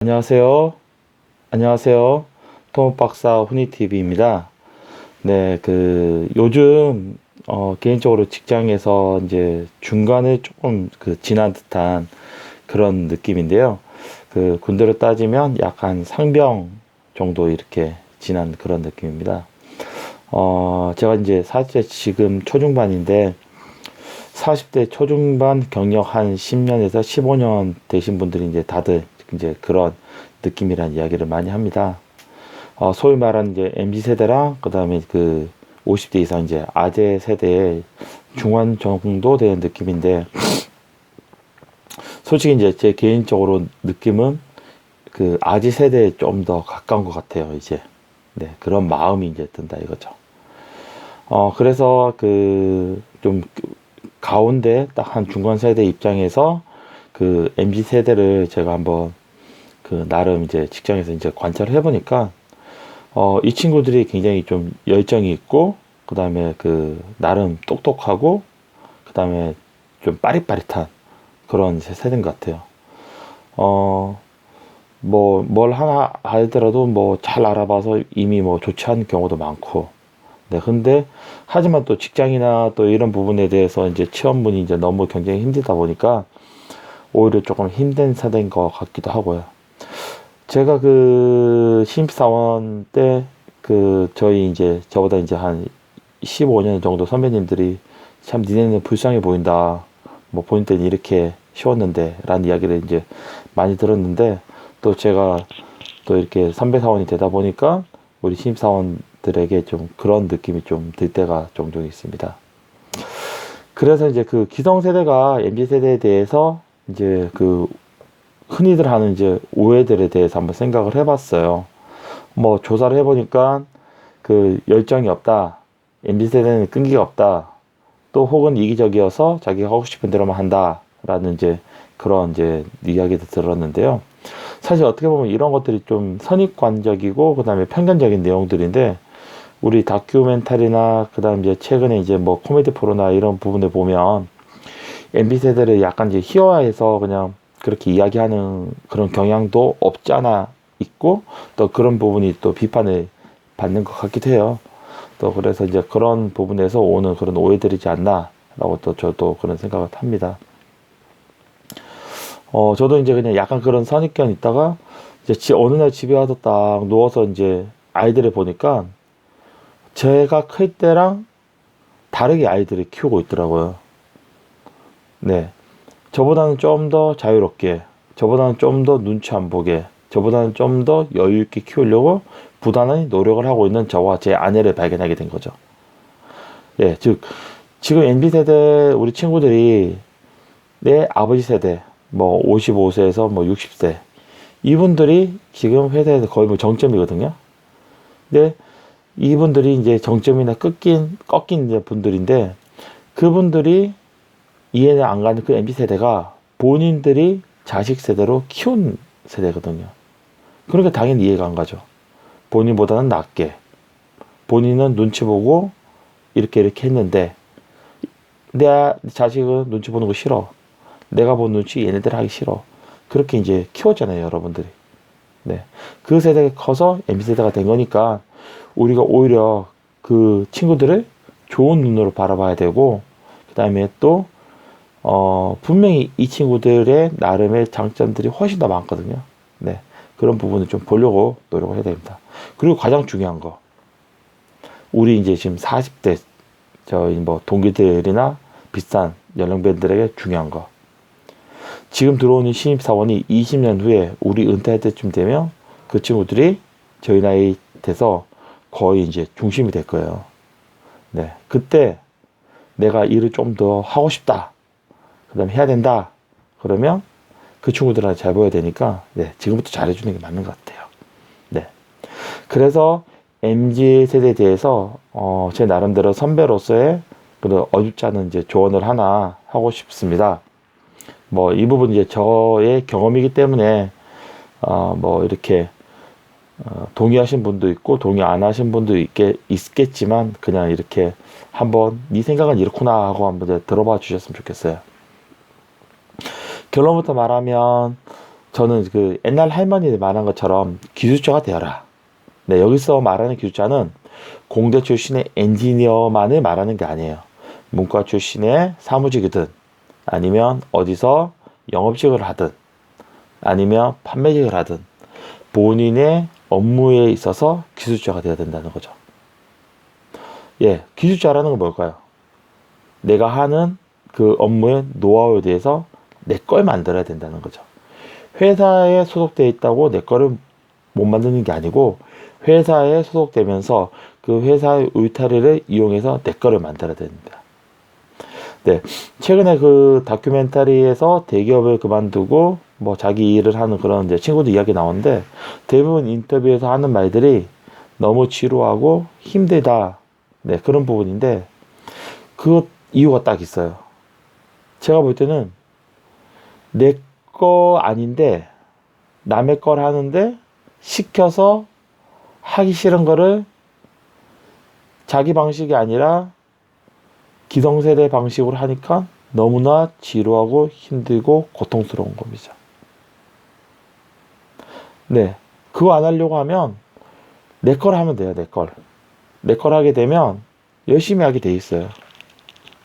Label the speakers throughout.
Speaker 1: 안녕하세요. 안녕하세요. 토목박사 훈이TV입니다. 네, 요즘, 개인적으로 직장에서 이제 중간에 조금 지난 듯한 그런 느낌인데요. 군대로 따지면 약간 상병 정도 이렇게 지난 그런 느낌입니다. 제가 이제 사실 지금 초중반인데, 40대 초중반 경력 한 10년에서 15년 되신 분들이 이제 다들 이제 그런 느낌이란 이야기를 많이 합니다. 소위 말하는 이제 MZ 세대랑 그다음에 50대 이상 이제 아재 세대의 중간 정도 되는 느낌인데, 솔직히 이제 제 개인적으로 느낌은 아재 세대에 좀 더 가까운 것 같아요, 이제. 네, 그런 마음이 이제 든다 이거죠. 그래서 좀 가운데 딱 한 중간 세대 입장에서 MZ 세대를 제가 한번 나름 이제 직장에서 이제 관찰을 해보니까 이 친구들이 굉장히 좀 열정이 있고, 그 다음에 나름 똑똑하고, 그 다음에 좀 빠릿빠릿한 그런 세대인 것 같아요. 뭘 하나 알더라도 뭐 잘 알아봐서 이미 뭐 좋지 않은 경우도 많고. 네, 근데 하지만 또 직장이나 또 이런 부분에 대해서 이제 취업문이 이제 너무 경쟁이 힘들다 보니까 오히려 조금 힘든 세대인 것 같기도 하고요. 제가 신입사원 때 저희 이제 저보다 이제 한 15년 정도 선배님들이 참 니네는 불쌍해 보인다. 뭐 본인 때는 이렇게 쉬웠는데 라는 이야기를 이제 많이 들었는데, 또 제가 또 이렇게 선배 사원이 되다 보니까 우리 신입사원들에게 좀 그런 느낌이 좀 들 때가 종종 있습니다. 그래서 이제 기성세대가 MZ세대에 대해서 이제 흔히들 하는 이제 오해들에 대해서 한번 생각을 해봤어요. 뭐 조사를 해보니까 열정이 없다, MZ세대는 끈기가 없다, 또 혹은 이기적이어서 자기가 하고 싶은 대로만 한다라는 이제 그런 이제 이야기도 들었는데요. 사실 어떻게 보면 이런 것들이 좀 선입관적이고 그다음에 편견적인 내용들인데, 우리 다큐멘터리나 그다음 이제 최근에 이제 뭐 코미디 프로나 이런 부분을 보면 MZ세대를 약간 이제 희화해서 그냥 그렇게 이야기하는 그런 경향도 없지 않아 있고, 또 그런 부분이 또 비판을 받는 것 같기도 해요. 또 그래서 이제 그런 부분에서 오는 그런 오해들이지 않나라고 또 저도 그런 생각을 합니다. 저도 이제 그냥 약간 그런 선입견 있다가 이제 어느 날 집에 와서 딱 누워서 이제 아이들을 보니까 제가 클 때랑 다르게 아이들을 키우고 있더라고요. 네. 저보다는 좀 더 자유롭게, 저보다는 좀 더 눈치 안 보게, 저보다는 좀 더 여유 있게 키우려고 부단히 노력을 하고 있는 저와 제 아내를 발견하게 된 거죠. 예, 즉 지금 MZ 세대 우리 친구들이 내 아버지 세대, 뭐 55세에서 뭐 60세, 이분들이 지금 회사에서 거의 뭐 정점이거든요. 근데 이분들이 이제 정점이나 꺾인 이제 분들인데, 그분들이 이해는 안 가는 MZ 세대가 본인들이 자식 세대로 키운 세대거든요. 그러니까 당연히 이해가 안 가죠. 본인보다는 낫게, 본인은 눈치 보고 이렇게 했는데 내 자식은 눈치 보는 거 싫어, 내가 본 눈치 얘네들 하기 싫어, 그렇게 이제 키웠잖아요, 여러분들이. 네. 그 세대가 커서 MZ 세대가 된 거니까 우리가 오히려 그 친구들을 좋은 눈으로 바라봐야 되고, 그 다음에 또 분명히 이 친구들의 나름의 장점들이 훨씬 더 많거든요. 네. 그런 부분을 좀 보려고 노력을 해야 됩니다. 그리고 가장 중요한 거, 우리 이제 지금 40대 저희 뭐 동기들이나 비슷한 연령대들에게 중요한 거, 지금 들어오는 신입사원이 20년 후에 우리 은퇴할 때쯤 되면 그 친구들이 저희 나이 돼서 거의 이제 중심이 될 거예요. 네. 그때 내가 일을 좀 더 하고 싶다, 그 다음에 해야 된다, 그러면 그 친구들한테 잘 보여야 되니까, 네, 지금부터 잘해주는 게 맞는 것 같아요. 네. 그래서 MZ 세대에 대해서, 제 나름대로 선배로서의 어줍지 않은 이제 조언을 하나 하고 싶습니다. 뭐, 이 부분 이제 저의 경험이기 때문에, 뭐, 이렇게, 동의하신 분도 있고, 동의 안 하신 분도 있겠지만, 그냥 이렇게 한번, 네 생각은 이렇구나 하고 한번 들어봐 주셨으면 좋겠어요. 결론부터 말하면, 저는 그 옛날 할머니들 말한 것처럼 기술자가 되어라. 네, 여기서 말하는 기술자는 공대 출신의 엔지니어만을 말하는 게 아니에요. 문과 출신의 사무직이든 아니면 어디서 영업직을 하든 아니면 판매직을 하든 본인의 업무에 있어서 기술자가 되어야 된다는 거죠. 예, 기술자라는 건 뭘까요? 내가 하는 그 업무의 노하우에 대해서 내 걸 만들어야 된다는 거죠. 회사에 소속되어 있다고 내 거를 못 만드는 게 아니고 회사에 소속되면서 그 회사의 울타리를 이용해서 내 거를 만들어야 됩니다. 네, 최근에 그 다큐멘터리에서 대기업을 그만두고 뭐 자기 일을 하는 그런 이제 친구들 이야기 나오는데 대부분 인터뷰에서 하는 말들이 너무 지루하고 힘들다. 네, 그런 부분인데 그 이유가 딱 있어요. 제가 볼 때는 내 거 아닌데 남의 걸 하는데 시켜서 하기 싫은 거를 자기 방식이 아니라 기성세대 방식으로 하니까 너무나 지루하고 힘들고 고통스러운 겁니다. 네, 그거 안 하려고 하면 내 걸 하면 돼요. 내 걸. 내 걸 하게 되면 열심히 하게 돼 있어요.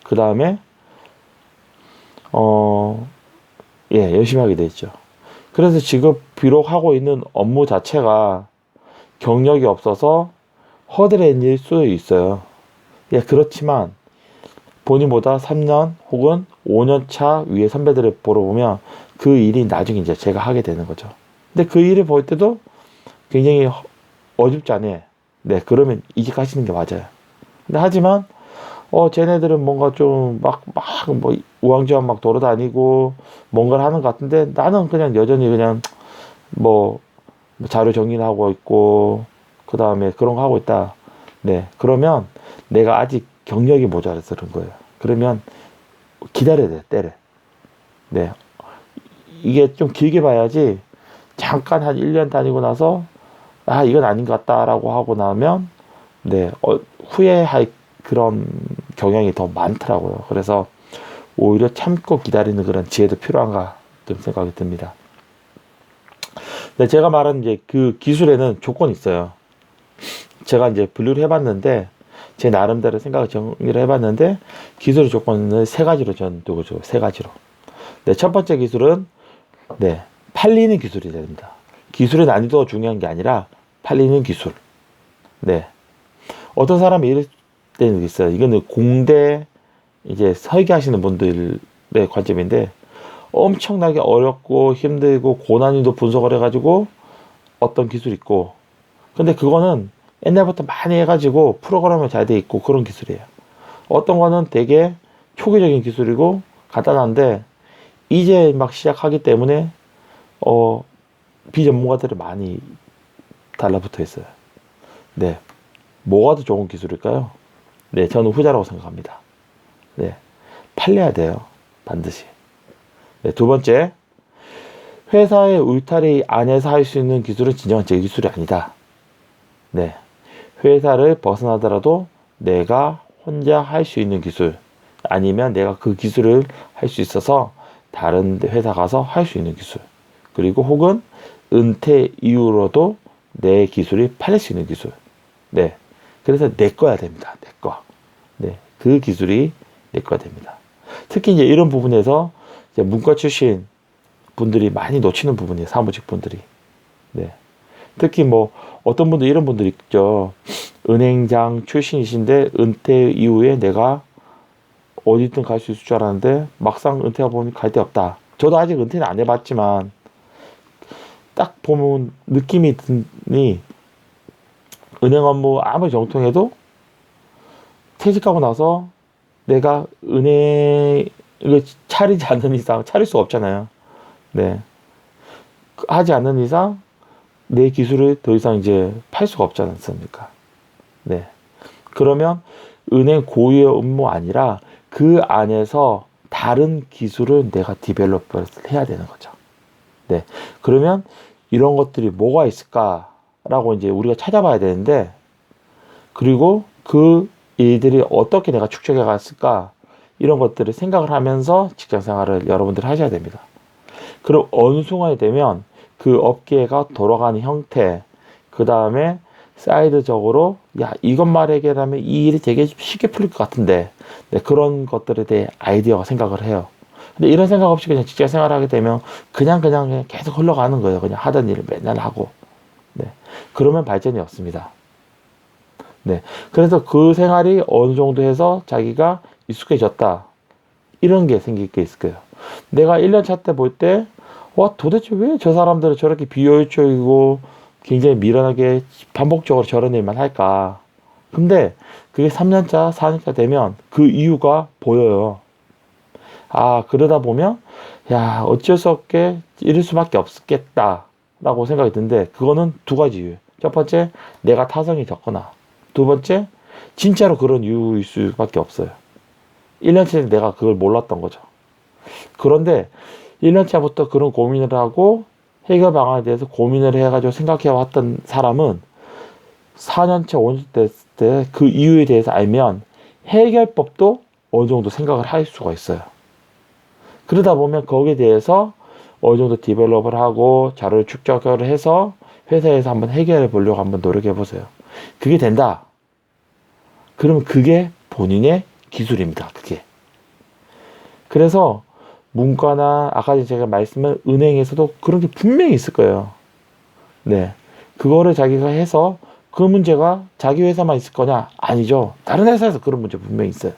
Speaker 1: 그 다음에 열심히 하게 돼 있죠. 그래서 지금 비록 하고 있는 업무 자체가 경력이 없어서 허드렛일 수 있어요. 예, 그렇지만 본인보다 3년 혹은 5년 차 위에 선배들을 보러 보면 그 일이 나중에 이제 제가 하게 되는 거죠. 근데 그 일을 볼 때도 굉장히 어줍잖아요. 네, 그러면 이직하시는 게 맞아요. 근데 하지만 쟤네들은 뭔가 좀 뭐 우왕좌왕 막 돌아다니고 뭔가를 하는 것 같은데 나는 그냥 여전히 그냥 뭐 자료 정리를 하고 있고 그 다음에 그런 거 하고 있다. 네, 그러면 내가 아직 경력이 모자라서 그런 거예요. 그러면 기다려야 돼, 때를. 네, 이게 좀 길게 봐야지 잠깐 한 1년 다니고 나서 이건 아닌 것 같다라고 하고 나면 네, 후회할 그런 경향이 더 많더라고요. 그래서 오히려 참고 기다리는 그런 지혜도 필요한가 좀 생각이 듭니다. 네, 제가 말한 이제 그 기술에는 조건이 있어요. 제가 이제 분류를 해봤는데 제 나름대로 생각을 정리를 해봤는데 기술의 조건을 세 가지로 저는 두고죠. 세 가지로. 네, 첫 번째 기술은 네, 팔리는 기술이 됩니다. 기술의 난이도가 중요한 게 아니라 팔리는 기술. 네, 어떤 사람이 이럴 때는 있어요. 이거는 공대 이제 설계하시는 분들의 관점인데 엄청나게 어렵고 힘들고 고난이도 분석을 해가지고 어떤 기술이 있고 근데 그거는 옛날부터 많이 해가지고 프로그램이 잘 돼 있고 그런 기술이에요. 어떤 거는 되게 초기적인 기술이고 간단한데 이제 막 시작하기 때문에 비전문가들이 많이 달라붙어 있어요. 네, 뭐가 더 좋은 기술일까요? 네, 저는 후자라고 생각합니다. 네, 팔려야 돼요. 반드시. 네, 두 번째, 회사의 울타리 안에서 할 수 있는 기술은 진정한 제 기술이 아니다. 네, 회사를 벗어나더라도 내가 혼자 할 수 있는 기술, 아니면 내가 그 기술을 할 수 있어서 다른 회사 가서 할 수 있는 기술, 그리고 혹은 은퇴 이후로도 내 기술이 팔릴 수 있는 기술. 네, 그래서 내 거야 됩니다. 내 거. 네, 그 기술이 내 거야 됩니다. 특히 이제 이런 부분에서 이제 문과 출신 분들이 많이 놓치는 부분이에요. 사무직 분들이. 네. 특히 뭐 어떤 분들 이런 분들 있죠. 은행장 출신이신데 은퇴 이후에 내가 어디든 갈 수 있을 줄 알았는데 막상 은퇴하고 보니 갈 데 없다. 저도 아직 은퇴는 안 해봤지만 딱 보면 느낌이 드니 은행 업무 아무리 정통해도 퇴직하고 나서 내가 은행을 차리지 않는 이상 차릴 수 없잖아요. 네. 하지 않는 이상 내 기술을 더 이상 이제 팔 수가 없지 않습니까? 네. 그러면 은행 고유의 업무 아니라 그 안에서 다른 기술을 내가 디벨롭을 해야 되는 거죠. 네. 그러면 이런 것들이 뭐가 있을까라고 이제 우리가 찾아봐야 되는데, 그리고 그 일들이 어떻게 내가 축적해 갔을까, 이런 것들을 생각을 하면서 직장 생활을 여러분들이 하셔야 됩니다. 그럼 어느 순간이 되면 그 업계가 돌아가는 형태, 그 다음에 사이드적으로 야 이것만 해결하면 이 일이 되게 쉽게 풀릴 것 같은데 네, 그런 것들에 대해 아이디어가 생각을 해요. 근데 이런 생각 없이 그냥 직장 생활을 하게 되면 그냥 계속 흘러가는 거예요. 그냥 하던 일을 맨날 하고. 네. 그러면 발전이 없습니다. 네. 그래서 그 생활이 어느 정도 해서 자기가 익숙해졌다. 이런 게 생길 게 있을 거예요. 내가 1년 차 때 볼 때, 와, 도대체 왜 저 사람들은 저렇게 비효율적이고 굉장히 미련하게 반복적으로 저런 일만 할까? 근데 그게 3년 차, 4년 차 되면 그 이유가 보여요. 아, 그러다 보면, 야, 어쩔 수 없게 이럴 수밖에 없겠다. 라고 생각이 드는데, 그거는 두 가지 이유. 첫 번째, 내가 타성이 적거나. 두 번째, 진짜로 그런 이유일 수밖에 없어요. 1년 차에 내가 그걸 몰랐던 거죠. 그런데 1년 차부터 그런 고민을 하고 해결 방안에 대해서 고민을 해가지고 생각해 왔던 사람은 4년 차, 5년 차 됐을 때 그 이유에 대해서 알면 해결법도 어느 정도 생각을 할 수가 있어요. 그러다 보면 거기에 대해서 어느 정도 디벨롭을 하고 자료를 축적을 해서 회사에서 한번 해결해 보려고 한번 노력해 보세요. 그게 된다. 그러면 그게 본인의 기술입니다. 그게. 그래서 문과나 아까 제가 말씀한 은행에서도 그런 게 분명히 있을 거예요. 네. 그거를 자기가 해서 그 문제가 자기 회사만 있을 거냐? 아니죠. 다른 회사에서 그런 문제 분명히 있어요.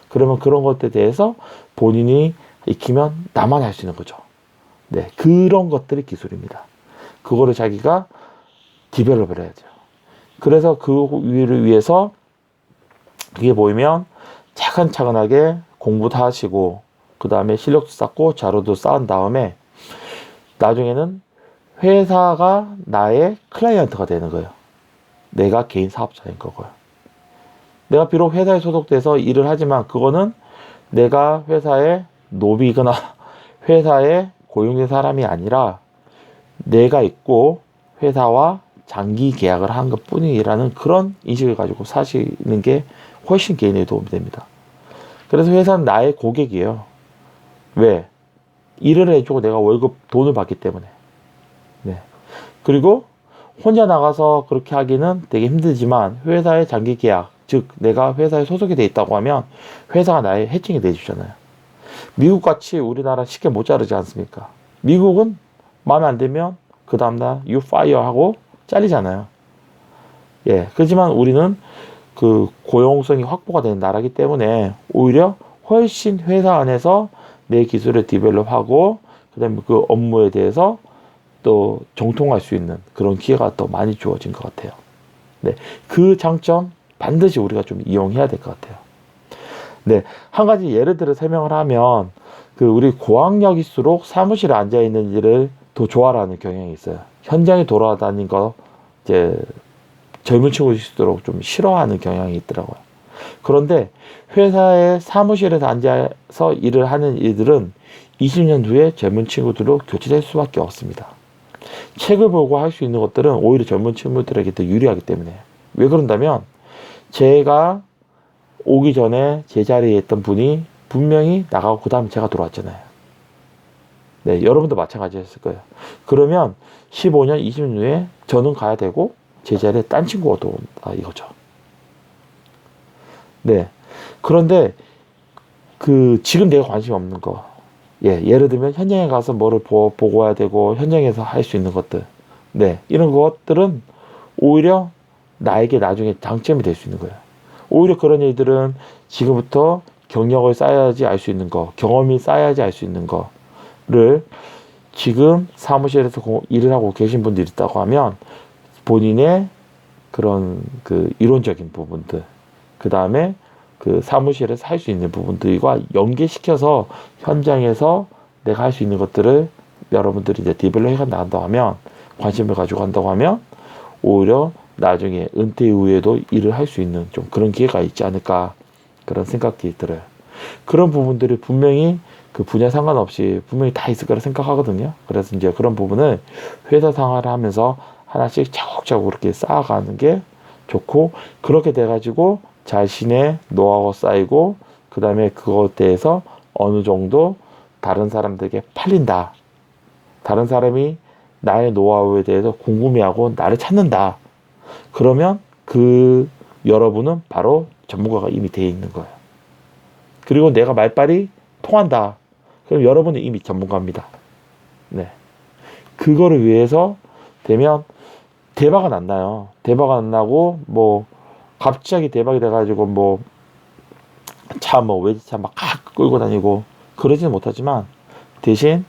Speaker 1: 그러면 그런 것들에 대해서 본인이 익히면 나만 할 수 있는 거죠. 네. 그런 것들이 기술입니다. 그거를 자기가 디벨롭을 해야죠. 그래서 그 위를 위해서 그게 보이면 차근차근하게 공부도 하시고 그 다음에 실력도 쌓고 자료도 쌓은 다음에 나중에는 회사가 나의 클라이언트가 되는 거예요. 내가 개인 사업자인 거고요. 내가 비록 회사에 소속돼서 일을 하지만 그거는 내가 회사의 노비거나 회사에 고용된 사람이 아니라 내가 있고 회사와 장기 계약을 한 것 뿐이라는 그런 인식을 가지고 사시는 게 훨씬 개인에 도움이 됩니다. 그래서 회사는 나의 고객이에요. 왜? 일을 해주고 내가 월급 돈을 받기 때문에. 네. 그리고 혼자 나가서 그렇게 하기는 되게 힘들지만 회사의 장기 계약, 즉 내가 회사에 소속이 돼 있다고 하면 회사가 나의 해칭이 돼 주잖아요. 미국 같이 우리나라 쉽게 못 자르지 않습니까? 미국은 마음에 안 들면 그 다음날 you fire 하고 잘리잖아요. 예. 그렇지만 우리는 그 고용성이 확보가 되는 나라이기 때문에 오히려 훨씬 회사 안에서 내 기술을 디벨롭하고 그다음에 그 업무에 대해서 또 정통할 수 있는 그런 기회가 더 많이 주어진 것 같아요. 네, 그 장점 반드시 우리가 좀 이용해야 될 것 같아요. 네, 한 가지 예를 들어 설명을 하면 그 우리 고학력일수록 사무실에 앉아 있는 일을 더 좋아하는 경향이 있어요. 현장에 돌아다니는 거 이제 젊은 친구일수록 좀 싫어하는 경향이 있더라고요. 그런데 회사의 사무실에서 앉아서 일을 하는 이들은 20년 후에 젊은 친구들로 교체될 수밖에 없습니다. 책을 보고 할 수 있는 것들은 오히려 젊은 친구들에게 더 유리하기 때문에. 왜 그런다면 제가 오기 전에 제 자리에 있던 분이 분명히 나가고 그 다음에 제가 들어왔잖아요. 네, 여러분도 마찬가지였을 거예요. 그러면 15년, 20년 후에 저는 가야 되고 제 자리에 딴 친구가 또 온다 이거죠. 네. 그런데 그 지금 내가 관심이 없는 거. 예, 예를 들면 현장에 가서 뭐를 보고 와야 되고 현장에서 할 수 있는 것들. 네. 이런 것들은 오히려 나에게 나중에 장점이 될 수 있는 거예요. 오히려 그런 일들은 지금부터 경력을 쌓아야지 알 수 있는 거, 경험이 쌓아야지 알 수 있는 거를 지금 사무실에서 일을 하고 계신 분들이 있다고 하면 본인의 그런 그 이론적인 부분들, 그 다음에 그 사무실에서 할 수 있는 부분들과 연계시켜서 현장에서 내가 할 수 있는 것들을 여러분들이 이제 디벨롭 해 나간다고 하면, 관심을 가지고 간다고 하면 오히려 나중에 은퇴 이후에도 일을 할 수 있는 좀 그런 기회가 있지 않을까, 그런 생각이 들어요. 그런 부분들이 분명히 그 분야 상관없이 분명히 다 있을 거라 생각하거든요. 그래서 이제 그런 부분을 회사 생활을 하면서 하나씩 차곡차곡 그렇게 쌓아가는 게 좋고, 그렇게 돼가지고 자신의 노하우가 쌓이고 그 다음에 그것에 대해서 어느 정도 다른 사람들에게 팔린다. 다른 사람이 나의 노하우에 대해서 궁금해하고 나를 찾는다. 그러면 그 여러분은 바로 전문가가 이미 되어 있는 거예요. 그리고 내가 말빨이 통한다. 그럼 여러분은 이미 전문가입니다. 네. 그거를 위해서 되면 대박은 안 나요. 대박은 안 나고 뭐 갑자기 대박이 돼가지고 뭐 차 뭐 외제차 막 끌고 다니고 그러지는 못하지만 대신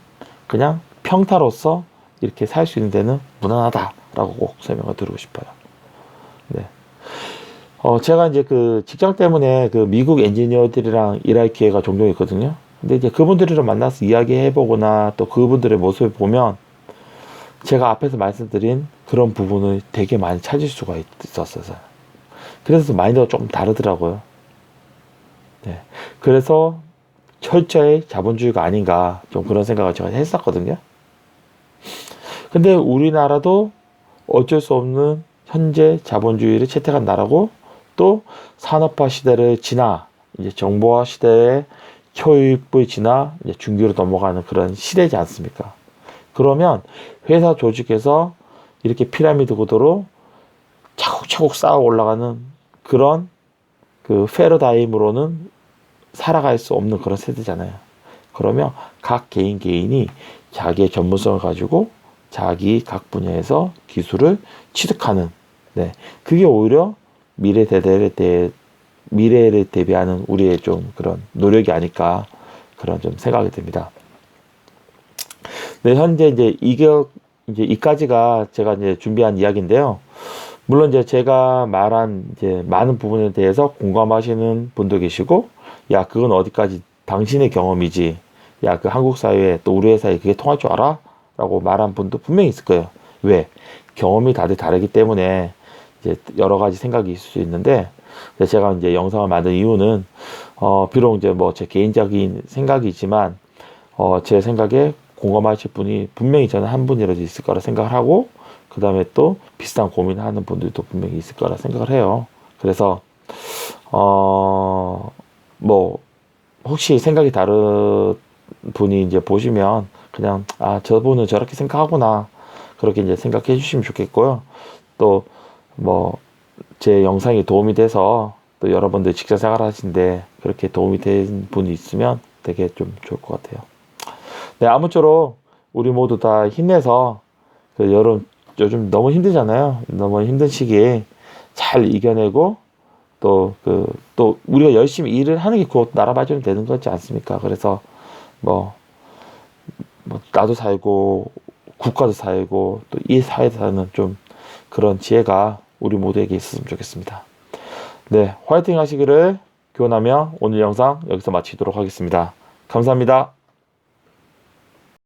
Speaker 1: 그냥 평타로서 이렇게 살 수 있는 데는 무난하다라고 꼭 설명을 드리고 싶어요. 네. 제가 이제 그 직장 때문에 그 미국 엔지니어들이랑 일할 기회가 종종 있거든요. 근데 이제 그분들이랑 만나서 이야기해보거나 또 그분들의 모습을 보면 제가 앞에서 말씀드린 그런 부분을 되게 많이 찾을 수가 있었어요. 그래서 마인드가 조금 다르더라고요. 네. 그래서 철저히 자본주의가 아닌가 좀 그런 생각을 제가 했었거든요. 근데 우리나라도 어쩔 수 없는 현재 자본주의를 채택한 나라고 또 산업화 시대를 지나 이제 정보화 시대의 효율을 지나 이제 중기로 넘어가는 그런 시대지 않습니까? 그러면 회사 조직에서 이렇게 피라미드 구도로 차곡차곡 쌓아 올라가는 그런 그 패러다임으로는 살아갈 수 없는 그런 세대잖아요. 그러면 각 개인이 자기의 전문성을 가지고 자기 각 분야에서 기술을 취득하는, 네, 그게 오히려 미래를 대비하는 우리의 좀 그런 노력이 아닐까 그런 좀 생각이 듭니다. 네, 현재 이제 이제 이까지가 제가 이제 준비한 이야기인데요. 물론 이제 제가 말한 이제 많은 부분에 대해서 공감하시는 분도 계시고, 야, 그건 어디까지 당신의 경험이지. 야, 그 한국 사회에 또 우리 회사에 그게 통할 줄 알아? 라고 말한 분도 분명히 있을 거예요. 왜? 경험이 다들 다르기 때문에 이제 여러 가지 생각이 있을 수 있는데, 제가 이제 영상을 만든 이유는, 비록 이제 뭐 제 개인적인 생각이지만, 제 생각에 공감하실 분이 분명히 저는 한 분이라도 있을 거라 생각을 하고, 그 다음에 또 비슷한 고민을 하는 분들도 분명히 있을 거라 생각을 해요. 그래서, 뭐, 혹시 생각이 다른 분이 이제 보시면 그냥, 아, 저분은 저렇게 생각하구나. 그렇게 이제 생각해 주시면 좋겠고요. 또, 뭐, 제 영상이 도움이 돼서 또 여러분들 직장 생활 하시는데 그렇게 도움이 된 분이 있으면 되게 좀 좋을 것 같아요. 네, 아무쪼록 우리 모두 다 힘내서 그 요즘 너무 힘들잖아요. 너무 힘든 시기에 잘 이겨내고 또 우리가 열심히 일을 하는 게 곧 나라 발전이 되는 거지 않습니까? 그래서 뭐 나도 살고 국가도 살고 또 이 사회에 사는 좀 그런 지혜가 우리 모두에게 있었으면 좋겠습니다. 네, 화이팅 하시기를 기원하며 오늘 영상 여기서 마치도록 하겠습니다. 감사합니다.